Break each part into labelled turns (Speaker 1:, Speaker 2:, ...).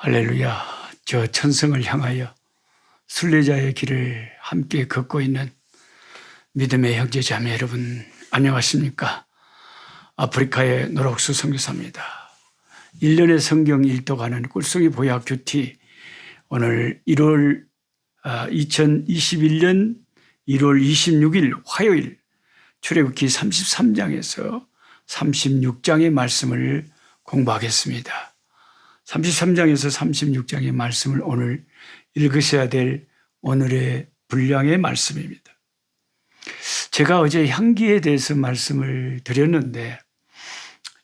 Speaker 1: 할렐루야. 저 천성을 향하여 순례자의 길을 함께 걷고 있는 믿음의 형제 자매 여러분, 안녕하십니까? 아프리카의 노록수 선교사입니다. 1년의 성경 일독하는 꿀송이 보약 큐티, 오늘 2021년 1월 26일 화요일 출애굽기 33장에서 36장의 말씀을 공부하겠습니다. 33장에서 36장의 말씀을 오늘 읽으셔야 될 오늘의 분량의 말씀입니다. 제가 어제 향기에 대해서 말씀을 드렸는데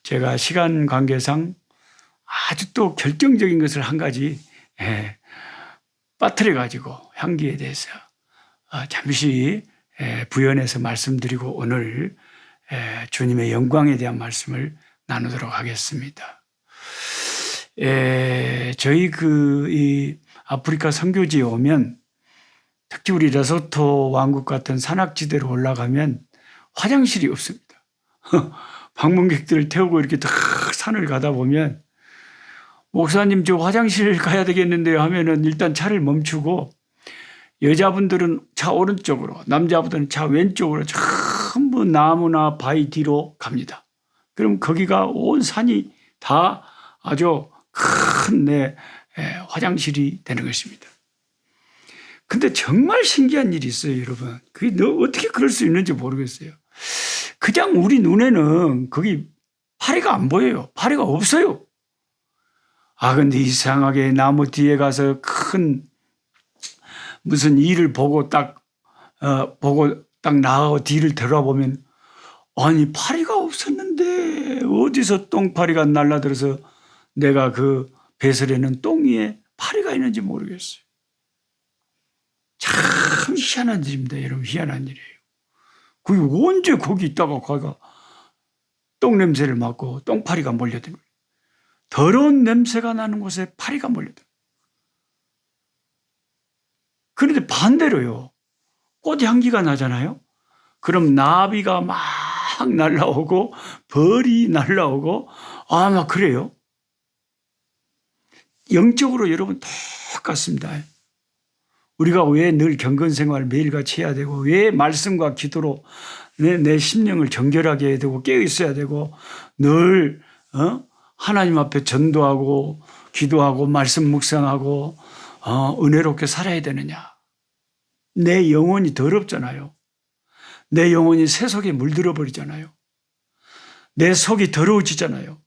Speaker 1: 제가 시간 관계상 아주 또 결정적인 것을 한 가지 빠뜨려 가지고 향기에 대해서 잠시 부연해서 말씀드리고 오늘 주님의 영광에 대한 말씀을 나누도록 하겠습니다. 저희 이 아프리카 선교지에 오면 특히 우리 레소토 왕국 같은 산악지대로 올라가면 화장실이 없습니다. 방문객들을 태우고 이렇게 딱 산을 가다 보면 목사님 저 화장실 가야 되겠는데요 하면은 일단 차를 멈추고 여자분들은 차 오른쪽으로, 남자분들은 차 왼쪽으로 전부 나무나 바위 뒤로 갑니다. 그럼 거기가 온 산이 다 아주 큰 화장실이 되는 것입니다. 근데 정말 신기한 일이 있어요, 여러분. 그게 어떻게 그럴 수 있는지 모르겠어요. 그냥 우리 눈에는 거기 파리가 안 보여요. 파리가 없어요. 근데 이상하게 나무 뒤에 가서 큰 무슨 일을 보고 딱 나가고 뒤를 돌아보면 아니 파리가 없었는데 어디서 똥파리가 날라들어서 내가 그 배설에는 똥 위에 파리가 있는지 모르겠어요. 참 희한한 일입니다, 여러분. 희한한 일이에요. 그게 언제 거기 있다가 거기가 똥 냄새를 맡고 똥파리가 몰려드는 거예요. 더러운 냄새가 나는 곳에 파리가 몰려드는 거예요. 그런데 반대로요. 꽃 향기가 나잖아요. 그럼 나비가 막 날라오고 벌이 날라오고 막 그래요. 영적으로 여러분 똑같습니다. 우리가 왜 늘 경건생활 매일같이 해야 되고 왜 말씀과 기도로 내 심령을 정결하게 해야 되고 깨어있어야 되고 늘 하나님 앞에 전도하고 기도하고 말씀 묵상하고 은혜롭게 살아야 되느냐. 내 영혼이 더럽잖아요. 내 영혼이 새 속에 물들어 버리잖아요. 내 속이 더러워지잖아요.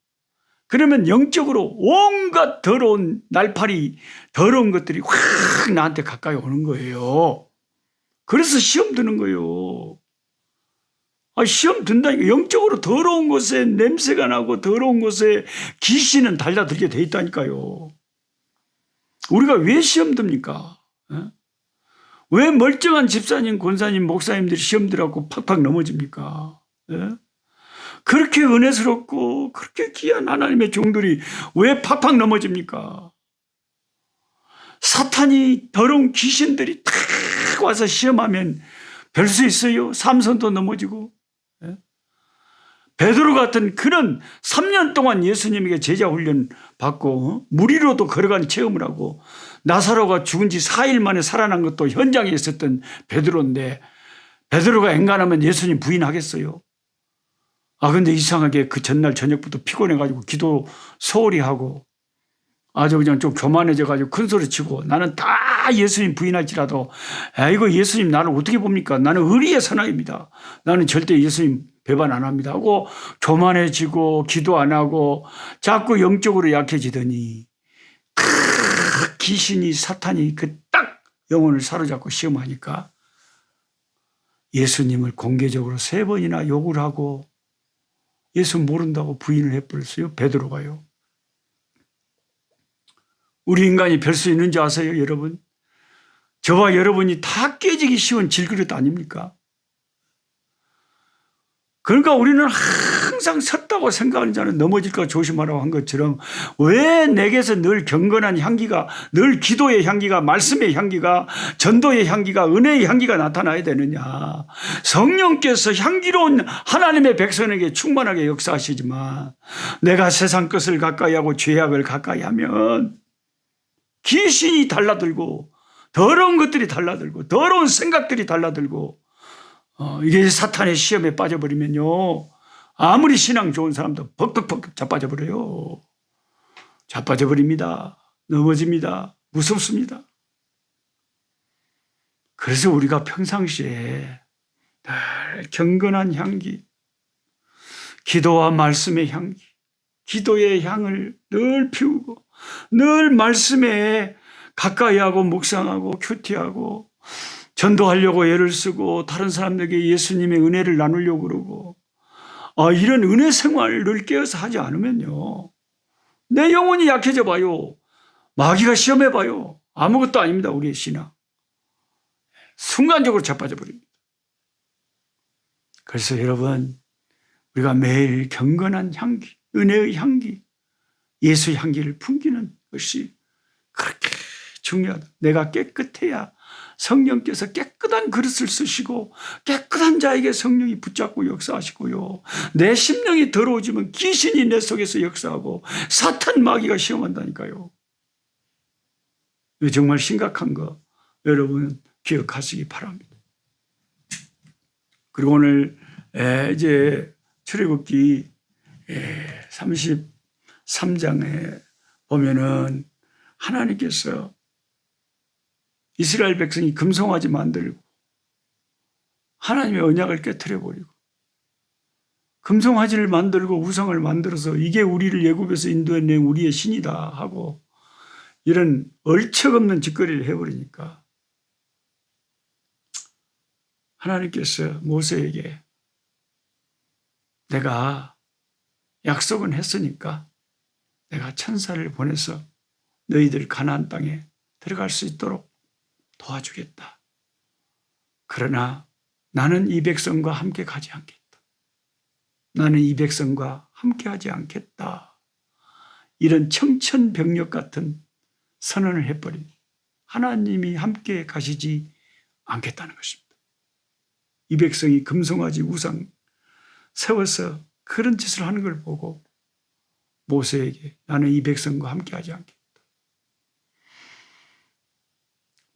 Speaker 1: 그러면 영적으로 온갖 더러운 날파리, 더러운 것들이 확 나한테 가까이 오는 거예요. 그래서 시험 드는 거예요. 시험 든다니까. 영적으로 더러운 곳에 냄새가 나고 더러운 곳에 귀신은 달려들게 돼 있다니까요. 우리가 왜 시험 듭니까? 왜 멀쩡한 집사님, 권사님, 목사님들이 시험 들어갖고 팍팍 넘어집니까? 그렇게 은혜스럽고 그렇게 귀한 하나님의 종들이 왜 팍팍 넘어집니까? 사탄이 더러운 귀신들이 탁 와서 시험하면 별 수 있어요. 삼손도 넘어지고. 베드로 같은 그런 3년 동안 예수님에게 제자 훈련 받고 물 위로도 걸어간 체험을 하고 나사로가 죽은 지 4일 만에 살아난 것도 현장에 있었던 베드로인데 베드로가 앵간하면 예수님 부인하겠어요? 근데 이상하게 그 전날 저녁부터 피곤해가지고 기도 소홀히 하고 아주 그냥 좀 교만해져가지고 큰 소리 치고 나는 다 예수님 부인할지라도 이거 예수님 나를 어떻게 봅니까? 나는 의리의 사나이입니다. 나는 절대 예수님 배반 안 합니다 하고 교만해지고 기도 안 하고 자꾸 영적으로 약해지더니 귀신이 사탄이 딱 영혼을 사로잡고 시험하니까 예수님을 공개적으로 3번이나 욕을 하고 예수 모른다고 부인을 해버렸어요. 베드로가요. 우리 인간이 별 수 있는지 아세요, 여러분? 저와 여러분이 다 깨지기 쉬운 질그릇 아닙니까? 그러니까 우리는 항상 섰다고 생각하는 자는 넘어질까 조심하라고 한 것처럼 왜 내게서 늘 경건한 향기가, 늘 기도의 향기가, 말씀의 향기가, 전도의 향기가, 은혜의 향기가 나타나야 되느냐. 성령께서 향기로운 하나님의 백성에게 충만하게 역사하시지만 내가 세상 것을 가까이 하고 죄악을 가까이 하면 귀신이 달라들고 더러운 것들이 달라들고 더러운 생각들이 달라들고 이게 사탄의 시험에 빠져버리면요. 아무리 신앙 좋은 사람도 벅벅벅 자빠져버려요. 자빠져버립니다. 넘어집니다. 무섭습니다. 그래서 우리가 평상시에 늘 경건한 향기, 기도와 말씀의 향기, 기도의 향을 늘 피우고 늘 말씀에 가까이 하고 묵상하고 큐티하고 전도하려고 애를 쓰고 다른 사람들에게 예수님의 은혜를 나누려고 그러고 이런 은혜 생활을 늘 깨어서 하지 않으면요. 내 영혼이 약해져 봐요. 마귀가 시험해 봐요. 아무것도 아닙니다. 우리의 신앙. 순간적으로 자빠져 버립니다. 그래서 여러분 우리가 매일 경건한 향기, 은혜의 향기, 예수의 향기를 풍기는 것이 그렇게 중요하다. 내가 깨끗해야 성령께서 깨끗한 그릇을 쓰시고 깨끗한 자에게 성령이 붙잡고 역사하시고요. 내 심령이 더러워지면 귀신이 내 속에서 역사하고 사탄 마귀가 시험한다니까요. 정말 심각한 거 여러분 기억하시기 바랍니다. 그리고 오늘 이제 출애굽기 33장에 보면은 하나님께서 이스라엘 백성이 금송아지 만들고 하나님의 언약을 깨트려버리고 금송아지를 만들고 우상을 만들어서 이게 우리를 애굽에서 인도해낸 우리의 신이다 하고 이런 얼척없는 짓거리를 해버리니까 하나님께서 모세에게 내가 약속은 했으니까 내가 천사를 보내서 너희들 가나안 땅에 들어갈 수 있도록 도와주겠다. 그러나 나는 이 백성과 함께 가지 않겠다. 나는 이 백성과 함께 하지 않겠다. 이런 청천벽력 같은 선언을 해버린 하나님이 함께 가시지 않겠다는 것입니다. 이 백성이 금송아지 우상 세워서 그런 짓을 하는 걸 보고 모세에게 나는 이 백성과 함께 하지 않겠다.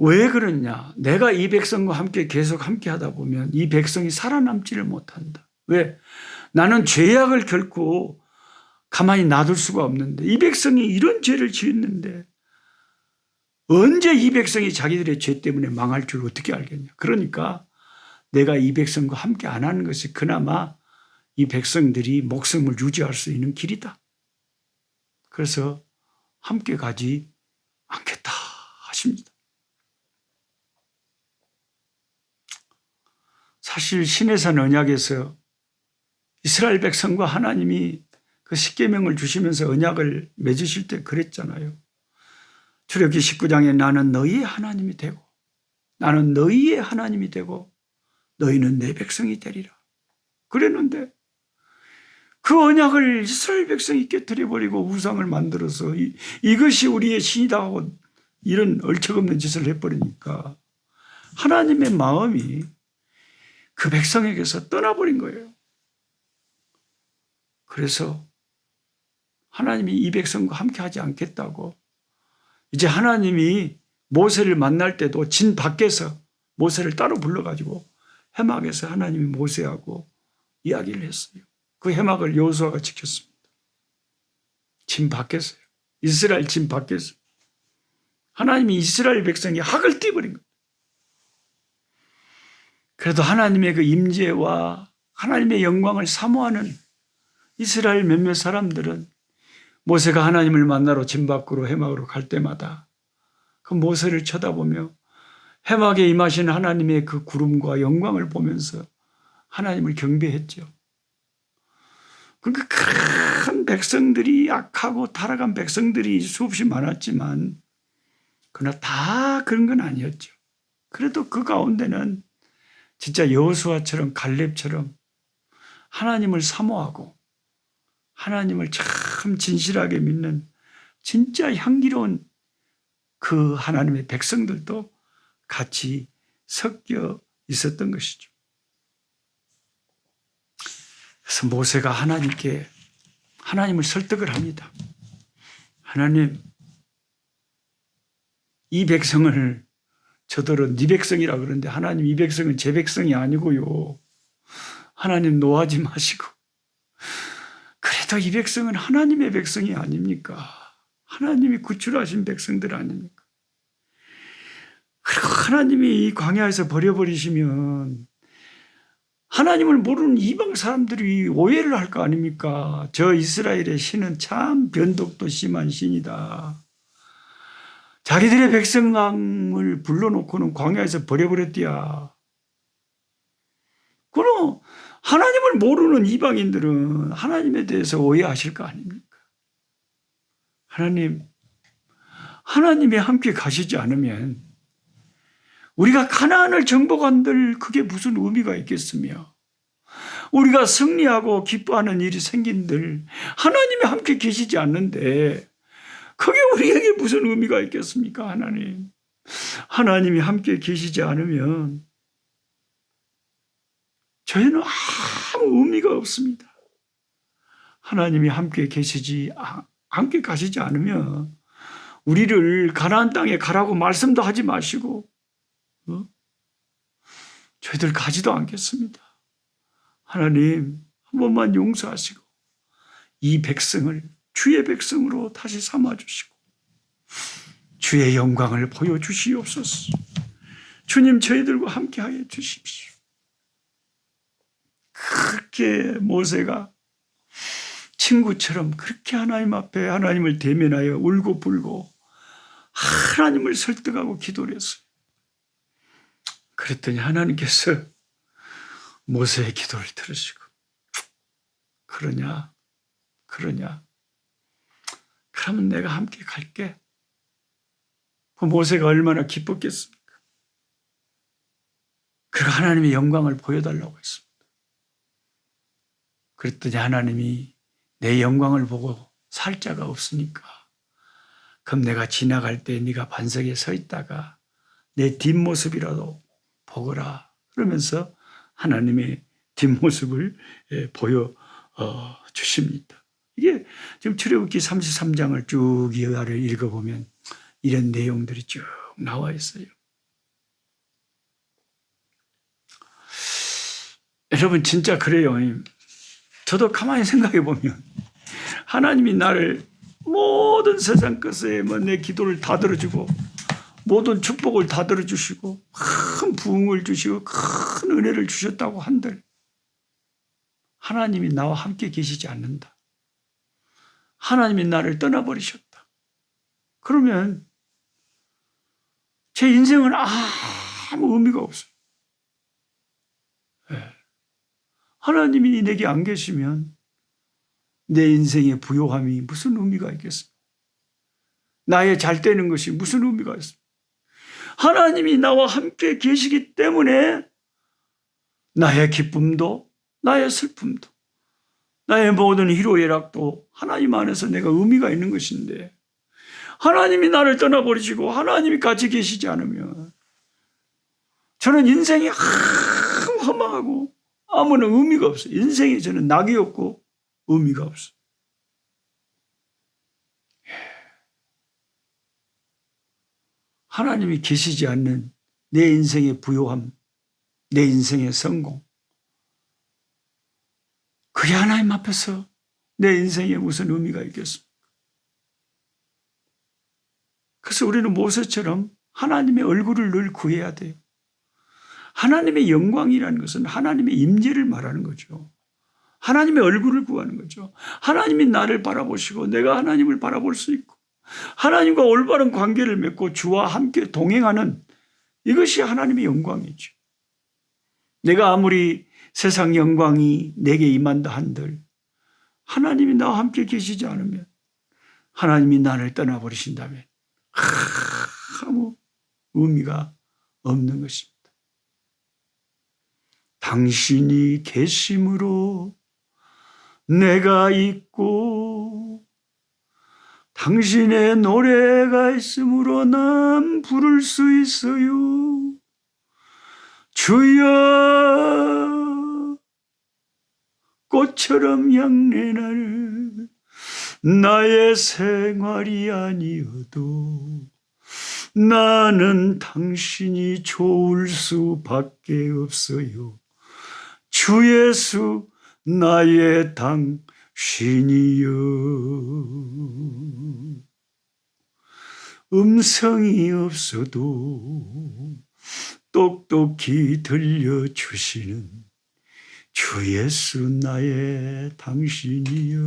Speaker 1: 왜 그러냐? 내가 이 백성과 함께 계속 함께 하다 보면 이 백성이 살아남지를 못한다. 왜? 나는 죄악을 결코 가만히 놔둘 수가 없는데 이 백성이 이런 죄를 지었는데 언제 이 백성이 자기들의 죄 때문에 망할 줄 어떻게 알겠냐? 그러니까 내가 이 백성과 함께 안 하는 것이 그나마 이 백성들이 목숨을 유지할 수 있는 길이다. 그래서 함께 가지 않겠다 하십니다. 사실 시내산 언약에서 이스라엘 백성과 하나님이 그 십계명을 주시면서 언약을 맺으실 때 그랬잖아요. 출애굽기 19장에 나는 너희의 하나님이 되고 나는 너희의 하나님이 되고 너희는 내 백성이 되리라. 그랬는데 그 언약을 이스라엘 백성이 깨트려버리고 우상을 만들어서 이것이 우리의 신이다 하고 이런 얼척없는 짓을 해버리니까 하나님의 마음이 그 백성에게서 떠나버린 거예요. 그래서 하나님이 이 백성과 함께 하지 않겠다고 이제 하나님이 모세를 만날 때도 진 밖에서 모세를 따로 불러가지고 해막에서 하나님이 모세하고 이야기를 했어요. 그 해막을 여호수아가 지켰습니다. 진 밖에서요. 이스라엘 진 밖에서. 하나님이 이스라엘 백성이 학을 띠버린 거예요. 그래도 하나님의 그 임재와 하나님의 영광을 사모하는 이스라엘 몇몇 사람들은 모세가 하나님을 만나러 진 밖으로 해막으로 갈 때마다 그 모세를 쳐다보며 해막에 임하신 하나님의 그 구름과 영광을 보면서 하나님을 경배했죠. 그러니까 큰 백성들이 악하고 타락한 백성들이 수없이 많았지만 그러나 다 그런 건 아니었죠. 그래도 그 가운데는 진짜 여호수아처럼 갈렙처럼 하나님을 사모하고 하나님을 참 진실하게 믿는 진짜 향기로운 그 하나님의 백성들도 같이 섞여 있었던 것이죠. 그래서 모세가 하나님께 하나님을 설득을 합니다. 하나님, 이 백성을 저들은 네 백성이라 그러는데 하나님 이 백성은 제 백성이 아니고요. 하나님 노하지 마시고 그래도 이 백성은 하나님의 백성이 아닙니까? 하나님이 구출하신 백성들 아닙니까? 그리고 하나님이 이 광야에서 버려버리시면 하나님을 모르는 이방 사람들이 오해를 할 거 아닙니까? 저 이스라엘의 신은 참 변덕도 심한 신이다. 자기들의 백성을 불러놓고는 광야에서 버려버렸디야. 그럼 하나님을 모르는 이방인들은 하나님에 대해서 오해하실 거 아닙니까? 하나님이 함께 가시지 않으면 우리가 가나안을 정복한들 그게 무슨 의미가 있겠으며 우리가 승리하고 기뻐하는 일이 생긴들 하나님이 함께 계시지 않는데 그게 우리에게 무슨 의미가 있겠습니까? 하나님이 함께 계시지 않으면 저희는 아무 의미가 없습니다. 하나님이 함께 가시지 않으면 우리를 가나안 땅에 가라고 말씀도 하지 마시고 저희들 가지도 않겠습니다. 하나님 한 번만 용서하시고 이 백성을 주의 백성으로 다시 삼아주시고 주의 영광을 보여주시옵소서. 주님 저희들과 함께하여 주십시오. 그렇게 모세가 친구처럼 그렇게 하나님 앞에 하나님을 대면하여 울고 불고 하나님을 설득하고 기도를 했어요. 그랬더니 하나님께서 모세의 기도를 들으시고 그러냐? 그러면 내가 함께 갈게. 그 모세가 얼마나 기뻤겠습니까? 그리고 하나님의 영광을 보여달라고 했습니다. 그랬더니 하나님이 내 영광을 보고 살 자가 없으니까 그럼 내가 지나갈 때 네가 반석에 서 있다가 내 뒷모습이라도 보거라. 그러면서 하나님의 뒷모습을 보여주십니다. 이게 지금 출애굽기 33장을 쭉 이하를 읽어보면 이런 내용들이 쭉 나와 있어요. 여러분 진짜 그래요. 저도 가만히 생각해 보면 하나님이 나를 모든 세상 것에 내 기도를 다 들어주고 모든 축복을 다 들어주시고 큰 부흥을 주시고 큰 은혜를 주셨다고 한들 하나님이 나와 함께 계시지 않는다. 하나님이 나를 떠나버리셨다. 그러면 제 인생은 아무 의미가 없어요. 하나님이 내게 안 계시면 내 인생의 부요함이 무슨 의미가 있겠습니까? 나의 잘 되는 것이 무슨 의미가 있습니까? 하나님이 나와 함께 계시기 때문에 나의 기쁨도 나의 슬픔도 나의 모든 희로애락도 하나님 안에서 내가 의미가 있는 것인데 하나님이 나를 떠나버리시고 하나님이 같이 계시지 않으면 저는 인생이 아무 허망하고 아무런 의미가 없어요. 인생이 저는 낙이 없고 의미가 없어요. 하나님이 계시지 않는 내 인생의 부요함, 내 인생의 성공, 그게 하나님 앞에서 내 인생에 무슨 의미가 있겠습니까? 그래서 우리는 모세처럼 하나님의 얼굴을 늘 구해야 돼요. 하나님의 영광이라는 것은 하나님의 임재를 말하는 거죠. 하나님의 얼굴을 구하는 거죠. 하나님이 나를 바라보시고 내가 하나님을 바라볼 수 있고 하나님과 올바른 관계를 맺고 주와 함께 동행하는 이것이 하나님의 영광이죠. 내가 아무리 세상 영광이 내게 임한다 한들 하나님이 나와 함께 계시지 않으면 하나님이 나를 떠나버리신다면 아무 의미가 없는 것입니다. 당신이 계심으로 내가 있고 당신의 노래가 있으므로 난 부를 수 있어요. 주여 꽃처럼 향내 나는 나의 생활이 아니어도 나는 당신이 좋을 수밖에 없어요. 주 예수 나의 당신이여. 음성이 없어도 똑똑히 들려주시는 주 예수 나의 당신이여.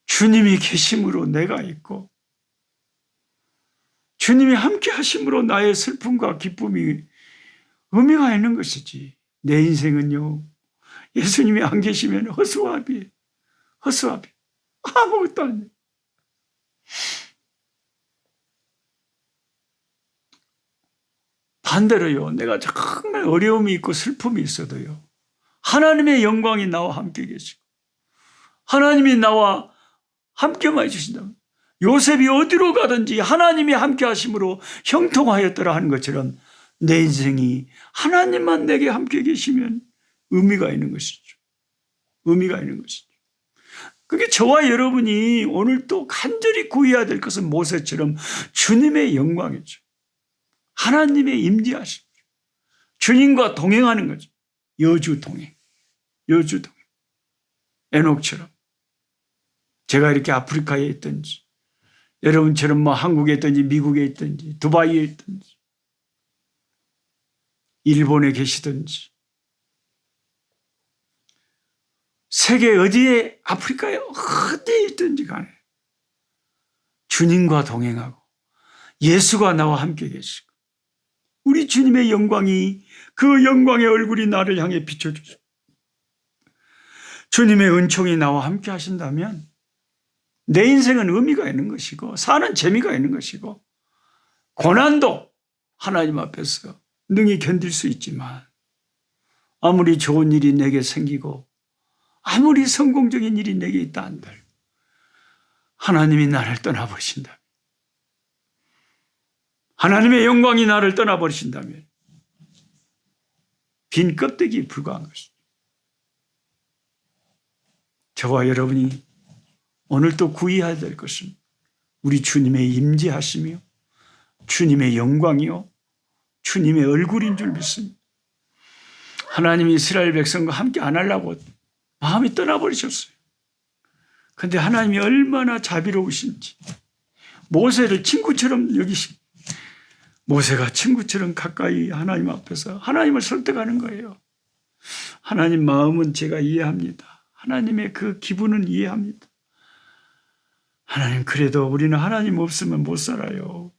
Speaker 1: 주님이 계심으로 내가 있고 주님이 함께 하심으로 나의 슬픔과 기쁨이 의미가 있는 것이지. 내 인생은요, 예수님이 안 계시면 허수아비예요. 허수아비. 아무것도 안 돼요. 반대로요, 내가 정말 어려움이 있고 슬픔이 있어도요, 하나님의 영광이 나와 함께 계시고 하나님이 나와 함께만 해주신다면, 요셉이 어디로 가든지 하나님이 함께 하심으로 형통하였더라 하는 것처럼 내 인생이 하나님만 내게 함께 계시면 의미가 있는 것이죠. 의미가 있는 것이죠. 그게 저와 여러분이 오늘 또 간절히 구해야 될 것은 모세처럼 주님의 영광이죠. 하나님의 임재하심, 주님과 동행하는 거죠. 여주 동행, 여주 동행. 에녹처럼 제가 이렇게 아프리카에 있든지, 여러분처럼 뭐 한국에 있든지 미국에 있든지 두바이에 있든지 일본에 계시든지 세계 어디에, 아프리카에 어디에 있든지 간에 주님과 동행하고 예수가 나와 함께 계시고 우리 주님의 영광이, 그 영광의 얼굴이 나를 향해 비춰주시고 주님의 은총이 나와 함께 하신다면 내 인생은 의미가 있는 것이고 사는 재미가 있는 것이고 고난도 하나님 앞에서 능히 견딜 수 있지만, 아무리 좋은 일이 내게 생기고 아무리 성공적인 일이 내게 있다 한들 하나님이 나를 떠나버리신다면, 하나님의 영광이 나를 떠나버리신다면 빈 껍데기에 불과한 것입니다. 저와 여러분이 오늘 또 구해야 될 것은 우리 주님의 임재하시며 주님의 영광이요 주님의 얼굴인 줄 믿습니다. 하나님이 이스라엘 백성과 함께 안 하려고 마음이 떠나버리셨어요. 그런데 하나님이 얼마나 자비로우신지 모세를 친구처럼 여기시고, 모세가 친구처럼 가까이 하나님 앞에서 하나님을 설득하는 거예요. 하나님 마음은 제가 이해합니다. 하나님의 그 기분은 이해합니다. 하나님, 그래도 우리는 하나님 없으면 못 살아요.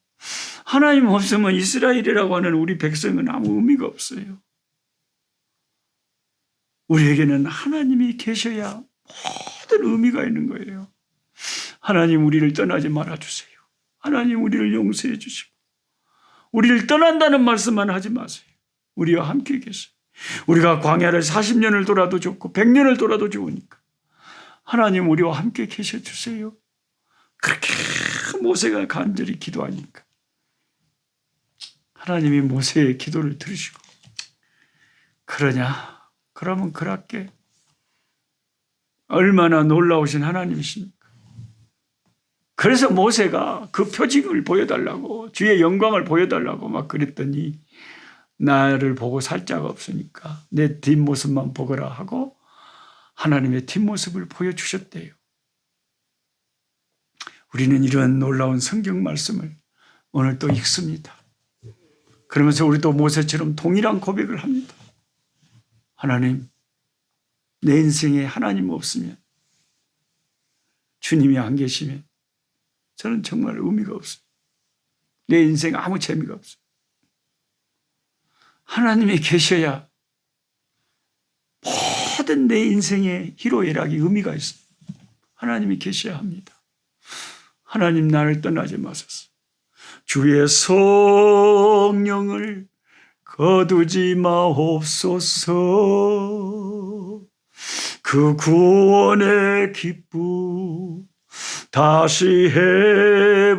Speaker 1: 하나님 없으면 이스라엘이라고 하는 우리 백성은 아무 의미가 없어요. 우리에게는 하나님이 계셔야 모든 의미가 있는 거예요. 하나님, 우리를 떠나지 말아주세요. 하나님, 우리를 용서해 주시고 우리를 떠난다는 말씀만 하지 마세요. 우리와 함께 계세요. 우리가 광야를 40년을 돌아도 좋고 100년을 돌아도 좋으니까 하나님, 우리와 함께 계셔주세요. 그렇게 모세가 간절히 기도하니까 하나님이 모세의 기도를 들으시고, 그러냐? 그러면 그렇게. 얼마나 놀라우신 하나님이십니까? 그래서 모세가 그 표징을 보여달라고, 주의 영광을 보여달라고 막 그랬더니 나를 보고 살 자가 없으니까 내 뒷모습만 보거라 하고 하나님의 뒷모습을 보여주셨대요. 우리는 이런 놀라운 성경 말씀을 오늘 또 읽습니다. 그러면서 우리도 모세처럼 동일한 고백을 합니다. 하나님, 내 인생에 하나님 없으면, 주님이 안 계시면 저는 정말 의미가 없어요. 내 인생 아무 재미가 없어요. 하나님이 계셔야 모든 내 인생의 희로애락이 의미가 있어요. 하나님이 계셔야 합니다. 하나님, 나를 떠나지 마소서. 주의 성령을 거두지 마옵소서. 그 구원의 기쁨 다시 회복시키시며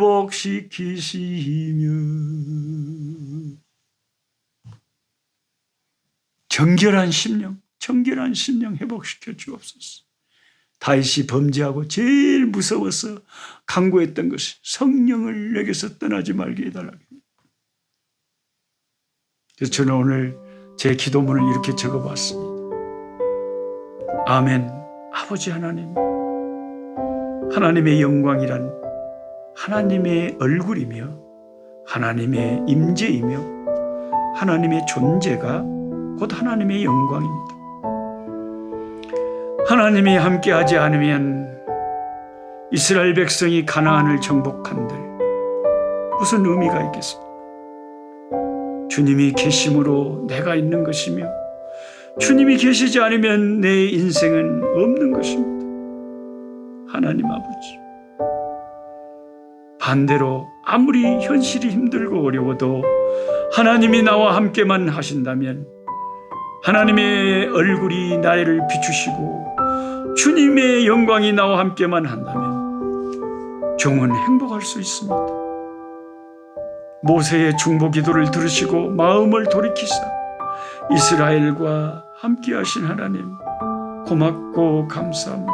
Speaker 1: 정결한 심령 회복시켜 주옵소서. 다윗이 범죄하고 제일 무서워서 간구했던 것이 성령을 내게서 떠나지 말게 해달라고. 그래서 저는 오늘 제 기도문을 이렇게 적어봤습니다. 아멘. 아버지 하나님, 하나님의 영광이란 하나님의 얼굴이며 하나님의 임재이며 하나님의 존재가 곧 하나님의 영광입니다. 하나님이 함께하지 않으면 이스라엘 백성이 가나안을 정복한들 무슨 의미가 있겠습니까? 주님이 계심으로 내가 있는 것이며 주님이 계시지 않으면 내 인생은 없는 것입니다. 하나님 아버지, 반대로 아무리 현실이 힘들고 어려워도 하나님이 나와 함께만 하신다면, 하나님의 얼굴이 나를 비추시고 주님의 영광이 나와 함께만 한다면 종은 행복할 수 있습니다. 모세의 중보 기도를 들으시고 마음을 돌이키사 이스라엘과 함께 하신 하나님, 고맙고 감사합니다.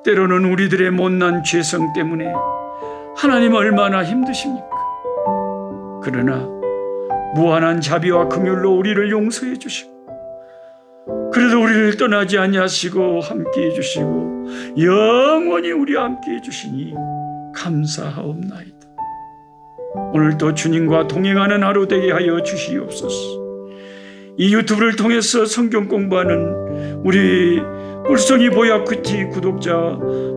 Speaker 1: 때로는 우리들의 못난 죄성 때문에 하나님 얼마나 힘드십니까? 그러나 무한한 자비와 긍휼로 우리를 용서해 주시고, 그래도 우리를 떠나지 아니하시고 함께해 주시고 영원히 우리와 함께해 주시니 감사하옵나이다. 오늘도 주님과 동행하는 하루 되게 하여 주시옵소서. 이 유튜브를 통해서 성경 공부하는 우리 꿀송이 보야쿠티 구독자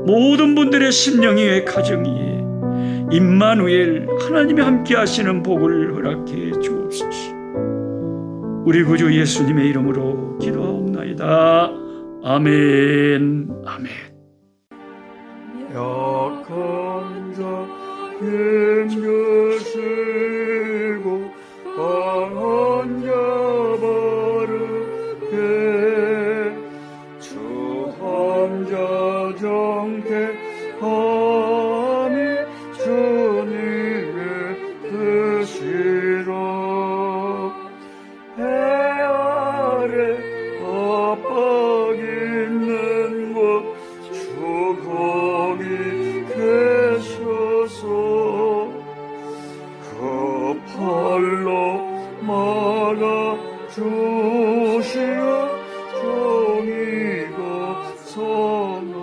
Speaker 1: 모든 분들의 심령 위에 가정 위에 임마누엘 하나님이 함께 하시는 복을 허락해 주옵소서. 우리 구주 예수님의 이름으로 기도하옵나이다. 아멘. 아멘.
Speaker 2: 약한 자 힘주시고 강한 자 바르게 주한 자 정택함이 주님의 뜻이라. 해 아래 압박 있는 곳 주 거기 계셔서 그 팔로 막아 주시어 정의가 선하